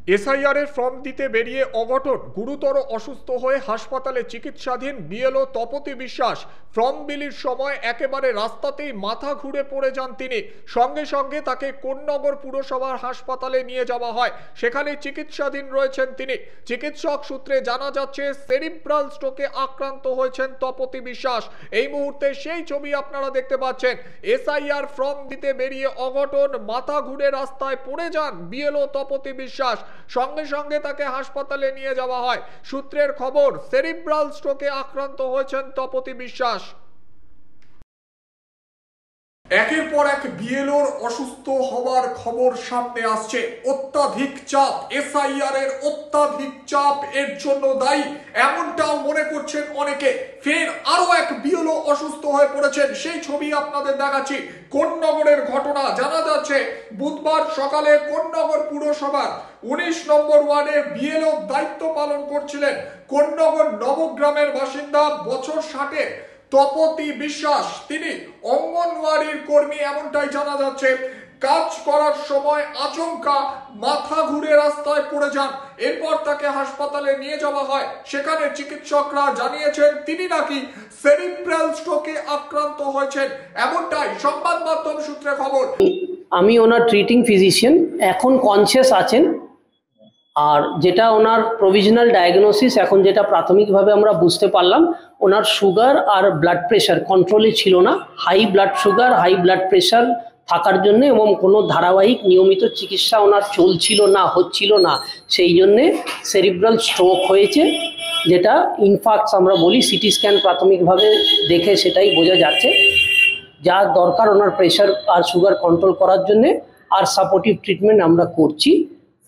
এসআইআরের ফর্ম দিতে বেরিয়ে অঘটন, গুরুতর অসুস্থ হয়ে হাসপাতালে চিকিৎসাধীন বিএলও তপতি বিশ্বাস। ফর্ম বিলির সময় একেবারে রাস্তাতেই মাথা ঘুরে পড়ে যান তিনি। সঙ্গে সঙ্গে তাকে কোন্নগর পুরসভার হাসপাতালে নিয়ে যাওয়া হয়, সেখানে চিকিৎসাধীন রয়েছেন তিনি। চিকিৎসক সূত্রে জানা যাচ্ছে সেরিব্রাল স্ট্রোকে আক্রান্ত হয়েছেন তপতি বিশ্বাস। এই মুহূর্তে সেই ছবি আপনারা দেখতে পাচ্ছেন। এসআইআর ফর্ম দিতে বেরিয়ে অঘটন, মাথা ঘুরে রাস্তায় পড়ে যান বিএলও তপতি বিশ্বাস। সঙ্গে সঙ্গে তাকে হাসপাতালে নিয়ে যাওয়া হয়। সূত্রের খবর, সেরিব্রাল স্ট্রোকে আক্রান্ত হয়েছেন তপতি বিশ্বাস। একের পর এক বিএলওর অসুস্থ হওয়ার খবর সামনে আসছে। অত্যাধিক চাপ, এসআইআর এর অত্যাধিক চাপ এর জন্য দায়ী, এমনটাও মনে করছেন অনেকে। ফের আরো এক বিএলও অসুস্থ হয়ে পড়েছেন, সেই ছবি আপনাদের দেখাচ্ছি। কোন্নগরের ঘটনা। জানা যাচ্ছে বুধবার সকালে কোন্নগর পুরসভার 19 নম্বর ওয়ার্ডে বিএলও দায়িত্ব পালন করছিলেন কোন্নগর নবগ্রামের বাসিন্দা বছর 60-এর তপতি বিশ্বাস। তিনি অঙ্গনওয়াড়ির কর্মী, এমনটাই জানা যাচ্ছে। কাজ করার সময় আচমকা মাথা ঘুরে রাস্তায় পড়ে যান। এরপর তাকে হাসপাতালে নিয়ে যাওয়া হয়। সেখানে চিকিৎসকরা জানিয়েছেন তিনি নাকি সেরিব্রাল স্ট্রোকে আক্রান্ত হয়েছেন, এমনটাই সংবাদ মাধ্যম সূত্রে খবর। আমি ওনার ট্রিটিং ফিজিশিয়ান, এখন কনসিয়াস আছেন। আর যেটা ওনার প্রভিশনাল ডায়াগনোসিস, এখন যেটা প্রাথমিকভাবে আমরা বুঝতে পারলাম, ওনার সুগার আর ব্লাড প্রেশার কন্ট্রোলে ছিল না। High blood sugar, high blood pressure থাকার জন্য এবং কোনো ধারাবাহিক নিয়মিত চিকিৎসা ওনার চলছিল না, হচ্ছিল না, সেই জন্যে সেরিব্রাল স্ট্রোক হয়েছে, যেটা ইনফার্ক্টস আমরা বলি। সিটি স্ক্যান প্রাথমিকভাবে দেখে সেটাই বোঝা যাচ্ছে। যা দরকার ওনার প্রেশার আর সুগার কন্ট্রোল করার জন্যে আর সাপোর্টিভ ট্রিটমেন্ট আমরা করছি।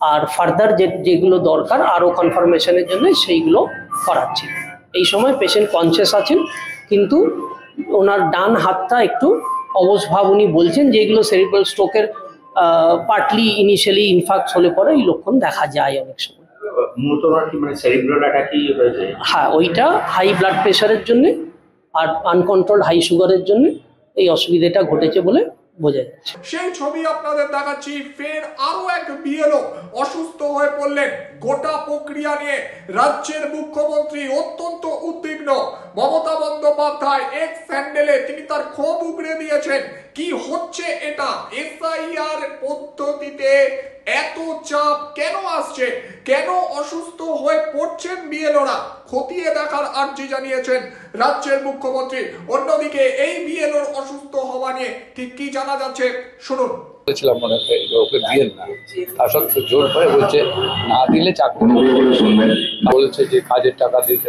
আর ফার্দার যেগুলো দরকার আরও কনফার্মেশনের জন্য সেইগুলো করাচ্ছি। এই সময় পেশেন্ট কনসিয়াস আছেন, কিন্তু ওনার ডান হাতটা একটু অবশ ভাব উনি বলছেন, যেগুলো সেরিব্রাল স্ট্রোকের পার্টলি ইনিশিয়ালি ইনফাক্ট হলে পরে এই লক্ষণ দেখা যায় অনেক সময়। হ্যাঁ, ওইটা হাই ব্লাড প্রেশারের জন্য আর আনকন্ট্রোলড হাই সুগারের জন্য এই অসুবিধাটা ঘটেছে বলে বোঝা যাচ্ছে। সেই ছবি আপনাদের দেখাচ্ছি। ফের আরো এক বিএলও অসুস্থ হয়ে পড়লেন। গোটা প্রক্রিয়া নিয়ে রাজ্যের মুখ্যমন্ত্রী অত্যন্ত উদ্বিগ্ন। মমতা বন্দ্যোপাধ্যায় এক্স হ্যান্ডেলে তিনি তার ক্ষোভ উগড়ে দিয়েছেন। কি হচ্ছে এটা? এসআইআর পদ্ধতিতে এত চাপ কেন আসছে? কেন অসুস্থ হয়ে পড়ছেন বিএলওরা? খতিয়ে দেখার আর্জি জানিয়েছেন রাজ্যের মুখ্যমন্ত্রী। অন্যদিকে এই বিএলওর অসুস্থ হওয়া নিয়ে ঠিক কি জানা যাচ্ছে, শুনুন। বলেছিলাম মনে হয় ওকে দিয়েন না, তার সত্ত্বেও জোর করে বলছে না দিলে চাকরি বলেছে যে কাজের টাকা দিতে,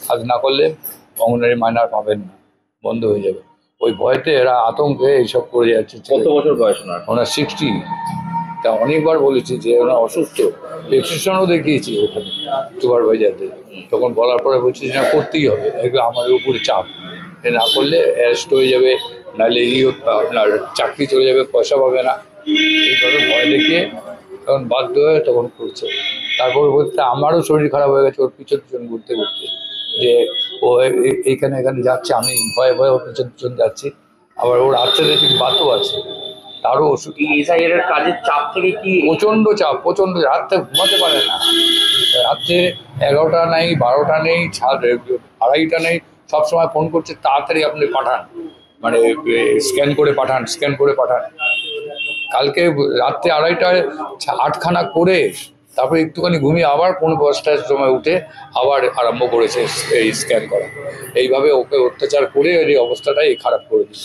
কাজ না করলে অঙ্গনারী মাইনে আর পাবেন না, বন্ধ হয়ে যাবে। ওই ভয়তে এরা আতঙ্কে এইসব করে যাচ্ছে। কত বছর বয়স ওনার 60। তা অনেকবার বলেছি যে ওনার অসুস্থ, প্রেসক্রিপশনও দেখিয়েছি ওখানে সুপারভাইজারদের। তখন বলার পরে বলছি যে না, করতেই হবে, এগুলো আমাদের উপরে চাপ, না করলে অ্যারেস্ট হয়ে যাবে, নাহলে আপনার চাকরি চলে যাবে, পয়সা পাবে না। এইভাবে ভয় দেখিয়ে তখন বাধ্য হয়ে তখন করছে। তারপরে বলতে আমারও শরীর খারাপ হয়ে গেছে ওর পিছন পিছন ঘুরতে ঘুরতে, যে ও এখানে যাচ্ছে, আমি ভয়ে ভয়ে ওর পিছন পিছন যাচ্ছি। আবার ওর আর্থ্রাইটিস বাতও আছে, তারও ওষুধ। এসআইআর কাজের চাপ থেকে কি প্রচণ্ড চাপ, প্রচণ্ড। রাত্রে ঘুমাতে পারে না, রাত্রে 11টা নেই, 12টা নেই, 2:30টা নেই, সবসময় ফোন করছে তাড়াতাড়ি আপনি পাঠান, মানে স্ক্যান করে পাঠান, স্ক্যান করে পাঠান। কালকে রাত্রে 2:30টায় 8খানা করে তারপরে একটুখানি ঘুমিয়ে আবার 5:45টার সময় উঠে আবার আরম্ভ করেছে এই স্ক্যান করা। এইভাবে ওকে অত্যাচার করে এই অবস্থাটাই খারাপ করে দিচ্ছে।